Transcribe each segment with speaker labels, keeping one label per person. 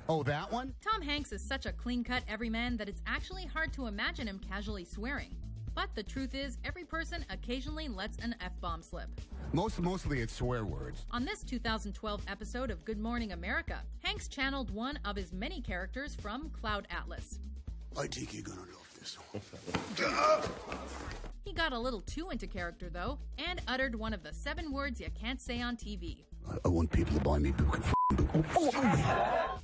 Speaker 1: Oh, that one?
Speaker 2: Tom Hanks is such a clean-cut everyman that it's actually hard to imagine him casually swearing. But the truth is, every person occasionally lets an F-bomb slip.
Speaker 1: Mostly it's swear words.
Speaker 2: On this 2012 episode of Good Morning America, Hanks channeled one of his many characters from Cloud Atlas.
Speaker 1: I think you're gonna love this one.
Speaker 2: He got a little too into character, though, and uttered one of the 7 words you can't say on TV.
Speaker 1: I want people to buy me book and book.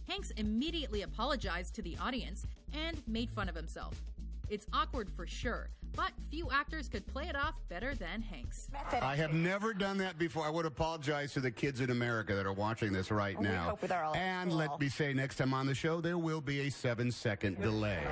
Speaker 2: Hanks immediately apologized to the audience and made fun of himself. It's awkward for sure, but few actors could play it off better than Hanks.
Speaker 1: I have never done that before. I would apologize to the kids in America that are watching this right now.
Speaker 3: We hope they're all
Speaker 1: and
Speaker 3: cool.
Speaker 1: let me say, next time on the show, there will be a 7-second delay.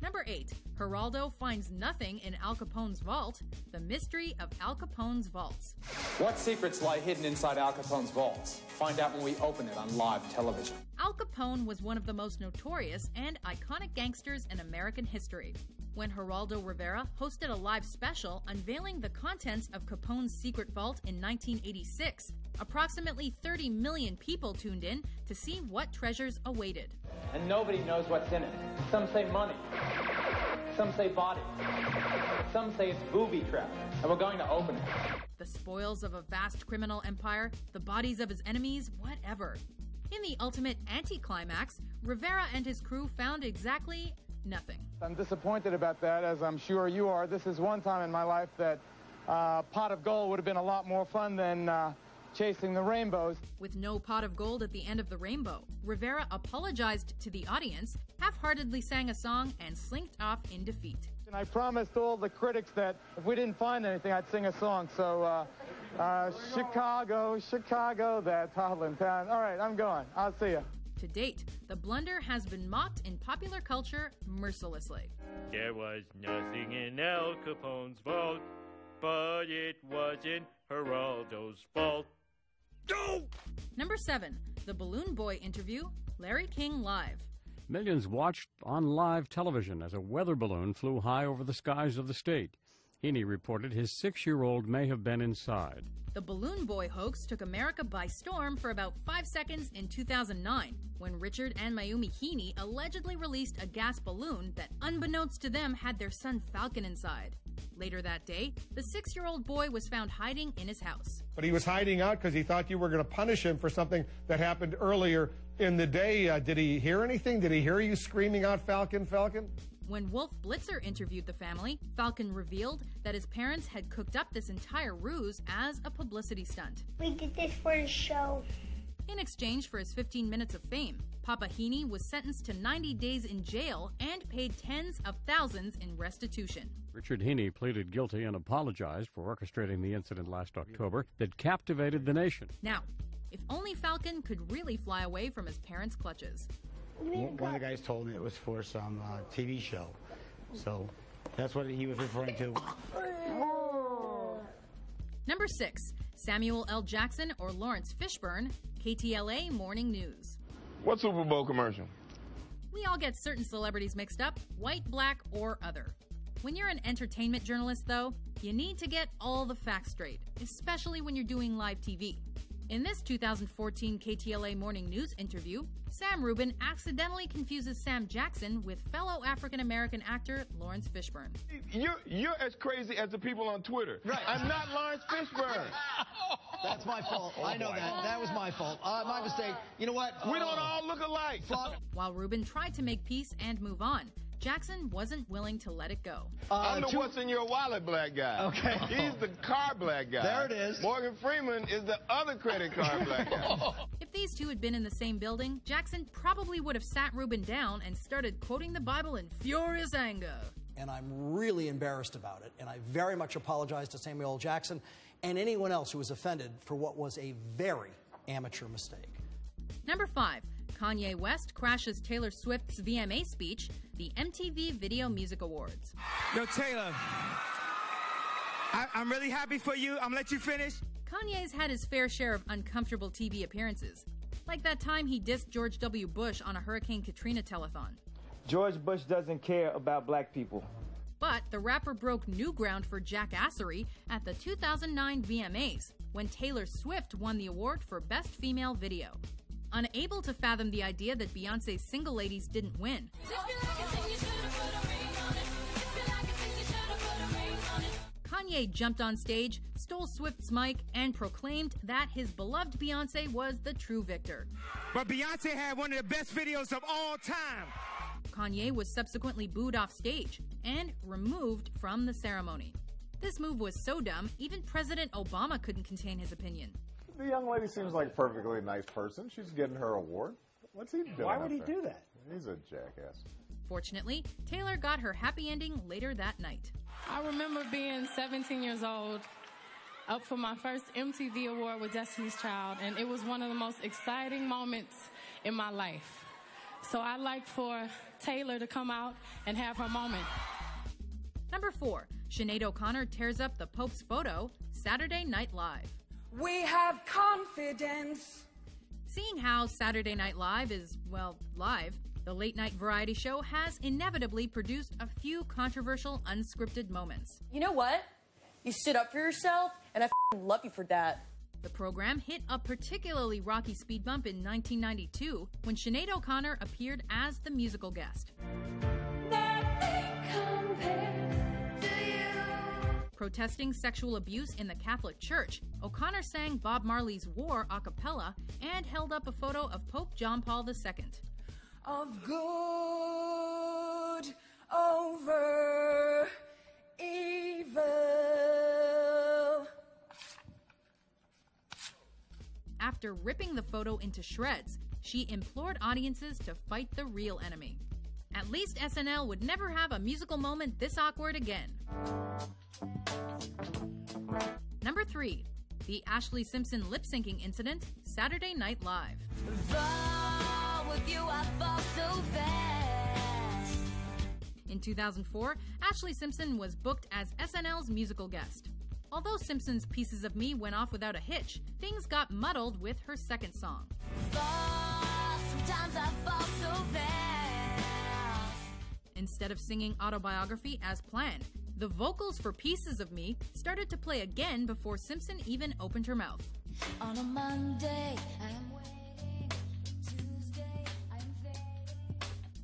Speaker 2: Number 8. Geraldo finds nothing in Al Capone's vault. The mystery of Al Capone's vaults.
Speaker 4: What secrets lie hidden inside Al Capone's vaults? Find out when we open it on live television.
Speaker 2: Al Capone was one of the most notorious and iconic gangsters in American history. When Geraldo Rivera hosted a live special unveiling the contents of Capone's secret vault in 1986, approximately 30 million people tuned in to see what treasures awaited.
Speaker 4: And nobody knows what's in it. Some say money. Some say body. Some say it's booby trap. And we're going to open it.
Speaker 2: The spoils of a vast criminal empire, the bodies of his enemies, whatever. In the ultimate anticlimax, Rivera and his crew found exactly nothing.
Speaker 5: I'm disappointed about that, as I'm sure you are. This is one time in my life that pot of gold would have been a lot more fun than chasing the rainbows.
Speaker 2: With no pot of gold at the end of the rainbow, Rivera apologized to the audience, half-heartedly sang a song, and slinked off in defeat.
Speaker 5: And I promised all the critics that if we didn't find anything, I'd sing a song. So, Chicago, Chicago, that toddling town. All right, I'm going. I'll see you.
Speaker 2: To date, the blunder has been mocked in popular culture mercilessly.
Speaker 6: There was nothing in Al Capone's vault, but it wasn't Geraldo's fault. No!
Speaker 2: Number 7. The Balloon Boy interview, Larry King Live.
Speaker 7: Millions watched on live television as a weather balloon flew high over the skies of the state. Heaney reported his 6-year-old may have been inside.
Speaker 2: The Balloon Boy hoax took America by storm for about 5 seconds in 2009, when Richard and Mayumi Heaney allegedly released a gas balloon that, unbeknownst to them, had their son Falcon inside. Later that day, the 6-year-old boy was found hiding in his house.
Speaker 8: But he was hiding out because he thought you were going to punish him for something that happened earlier in the day. Did he hear anything? Did he hear you screaming out, Falcon, Falcon?
Speaker 2: When Wolf Blitzer interviewed the family, Falcon revealed that his parents had cooked up this entire ruse as a publicity stunt.
Speaker 9: We did this for the show.
Speaker 2: In exchange for his 15 minutes of fame, Papa Heaney was sentenced to 90 days in jail and paid tens of thousands in restitution.
Speaker 7: Richard Heaney pleaded guilty and apologized for orchestrating the incident last October that captivated the nation.
Speaker 2: Now, if only Falcon could really fly away from his parents' clutches.
Speaker 10: One of the guys told me it was for some TV show. So that's what he was referring to.
Speaker 2: Number 6. Samuel L. Jackson or Lawrence Fishburne, KTLA Morning News.
Speaker 11: What Super Bowl commercial?
Speaker 2: We all get certain celebrities mixed up, white, black, or other. When you're an entertainment journalist, though, you need to get all the facts straight, especially when you're doing live TV. In this 2014 KTLA Morning News interview, Sam Rubin accidentally confuses Sam Jackson with fellow African-American actor Lawrence Fishburne.
Speaker 11: You're as crazy as the people on Twitter.
Speaker 12: Right.
Speaker 11: I'm not Lawrence Fishburne.
Speaker 12: That's my fault. I know that. That was my fault. My mistake. You know what?
Speaker 11: We don't all look alike.
Speaker 2: While Rubin tried to make peace and move on, Jackson wasn't willing to let it go.
Speaker 11: I'm the what's in your wallet black guy.
Speaker 12: Okay.
Speaker 11: He's the car black guy.
Speaker 12: There it is.
Speaker 11: Morgan Freeman is the other credit card black guy.
Speaker 2: If these two had been in the same building, Jackson probably would have sat Rubin down and started quoting the Bible in furious anger.
Speaker 13: And I'm really embarrassed about it, and I very much apologize to Samuel L. Jackson and anyone else who was offended for what was a very amateur mistake.
Speaker 2: Number 5. Kanye West crashes Taylor Swift's VMA speech, the MTV Video Music Awards.
Speaker 14: Yo, Taylor, I'm really happy for you. I'm gonna let you finish.
Speaker 2: Kanye's had his fair share of uncomfortable TV appearances, like that time he dissed George W. Bush on a Hurricane Katrina telethon.
Speaker 15: George Bush doesn't care about black people.
Speaker 2: But the rapper broke new ground for jackassery at the 2009 VMAs, when Taylor Swift won the award for Best Female Video. unable to fathom the idea that Beyonce's Single Ladies didn't win. Kanye jumped on stage, stole Swift's mic, and proclaimed that his beloved Beyonce was the true victor.
Speaker 14: But Beyonce had one of the best videos of all time.
Speaker 2: Kanye was subsequently booed off stage and removed from the ceremony. This move was so dumb, even President Obama couldn't contain his opinion.
Speaker 3: The young lady seems like a perfectly nice person. She's getting her award. What's he doing?
Speaker 10: Why would he
Speaker 3: there?
Speaker 10: do that?
Speaker 3: He's a jackass.
Speaker 2: Fortunately, Taylor got her happy ending later that night.
Speaker 16: I remember being 17 years old, up for my first MTV award with Destiny's Child, and it was one of the most exciting moments in my life. So I'd like for Taylor to come out and have her moment.
Speaker 2: Number 4, Sinead O'Connor tears up the Pope's photo, Saturday Night Live.
Speaker 17: We have confidence.
Speaker 2: Seeing how Saturday Night Live is, well, live, the late-night variety show has inevitably produced a few controversial, unscripted moments.
Speaker 17: You know what? You stood up for yourself, and I love you for that.
Speaker 2: The program hit a particularly rocky speed bump in 1992 when Sinead O'Connor appeared as the musical guest. Protesting sexual abuse in the Catholic Church, O'Connor sang Bob Marley's War a cappella and held up a photo of Pope John Paul II.
Speaker 17: Of good over evil.
Speaker 2: After ripping the photo into shreds, she implored audiences to fight the real enemy. At least SNL would never have a musical moment this awkward again. Number 3, the Ashley Simpson lip-syncing incident, Saturday Night Live.
Speaker 18: With you, I fall so fast.
Speaker 2: In 2004, Ashley Simpson was booked as SNL's musical guest. Although Simpson's Pieces of Me went off without a hitch, things got muddled with her second song.
Speaker 18: Sometimes I fall so fast.
Speaker 2: Instead of singing Autobiography as planned, the vocals for Pieces of Me started to play again before Simpson even opened her mouth.
Speaker 18: On a Monday, I'm waiting. Tuesday, I'm fading.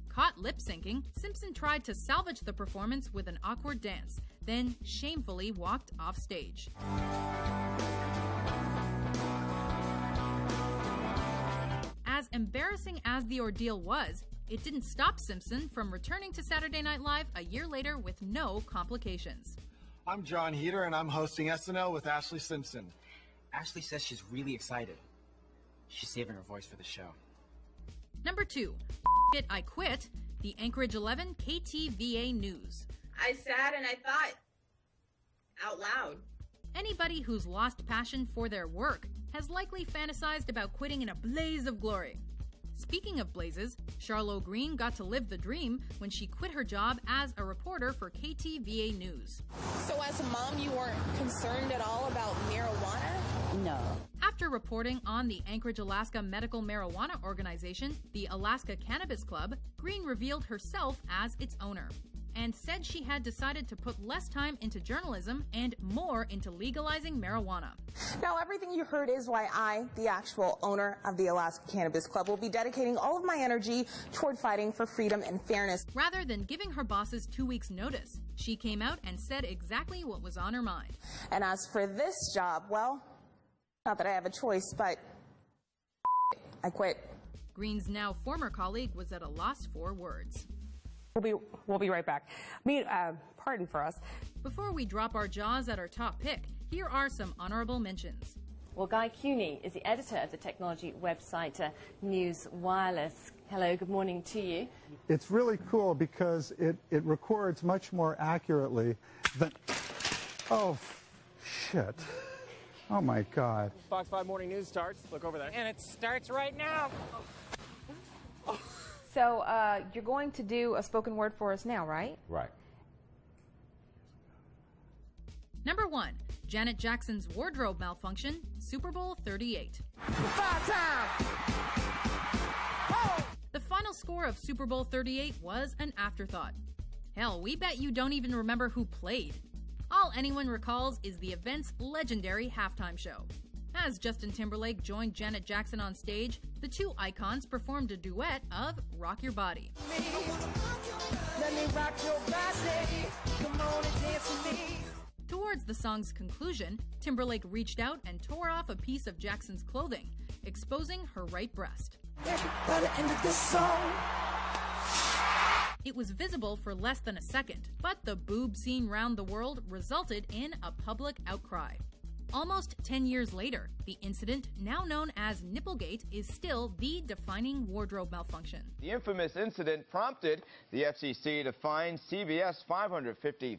Speaker 2: Caught lip-syncing, Simpson tried to salvage the performance with an awkward dance, then shamefully walked off stage. As embarrassing as the ordeal was, it didn't stop Simpson from returning to Saturday Night Live a year later with no complications.
Speaker 19: I'm John Heater, and I'm hosting SNL with Ashley Simpson.
Speaker 20: Ashley says she's really excited. She's saving her voice for the show.
Speaker 2: Number 2, It I Quit, the Anchorage 11 KTVA News.
Speaker 21: I sat and I thought out loud.
Speaker 2: Anybody who's lost passion for their work has likely fantasized about quitting in a blaze of glory. Speaking of blazes, Charlotte Green got to live the dream when she quit her job as a reporter for KTVA News.
Speaker 21: So as a mom, you weren't concerned at all about marijuana?
Speaker 22: No.
Speaker 2: After reporting on the Anchorage, Alaska medical marijuana organization, the Alaska Cannabis Club, Green revealed herself as its owner and said she had decided to put less time into journalism and more into legalizing marijuana.
Speaker 21: Now, everything you heard is why I, the actual owner of the Alaska Cannabis Club, will be dedicating all of my energy toward fighting for freedom and fairness.
Speaker 2: Rather than giving her bosses 2 weeks' notice, she came out and said exactly what was on her mind.
Speaker 21: And as for this job, well, not that I have a choice, but I quit.
Speaker 2: Green's now former colleague was at a loss for words.
Speaker 23: We'll be right back. Pardon for us.
Speaker 2: Before we drop our jaws at our top pick, here are some honorable mentions.
Speaker 22: Well, Guy Cuny is the editor of the technology website News Wireless. Hello, good morning to you.
Speaker 24: It's really cool because it records much more accurately than... Oh, shit. Oh, my God.
Speaker 25: Fox 5 Morning News starts. Look over there. And it starts right now.
Speaker 23: So you're going to do a spoken word for us now, right?
Speaker 26: Right.
Speaker 2: Number 1, Janet Jackson's wardrobe malfunction, Super Bowl 38. The final score of Super Bowl 38 was an afterthought. Hell, we bet you don't even remember who played. All anyone recalls is the event's legendary halftime show. As Justin Timberlake joined Janet Jackson on stage, the two icons performed a duet of Rock Your Body.
Speaker 18: Let me rock your body. Come on and dance with me.
Speaker 2: Towards the song's conclusion, Timberlake reached out and tore off a piece of Jackson's clothing, exposing her right breast.
Speaker 18: By the end of this song.
Speaker 2: It was visible for less than a second, but the boob seen round the world resulted in a public outcry. Almost 10 years later, the incident, now known as Nipplegate, is still the defining wardrobe malfunction.
Speaker 1: The infamous incident prompted the FCC to fine CBS $550,000.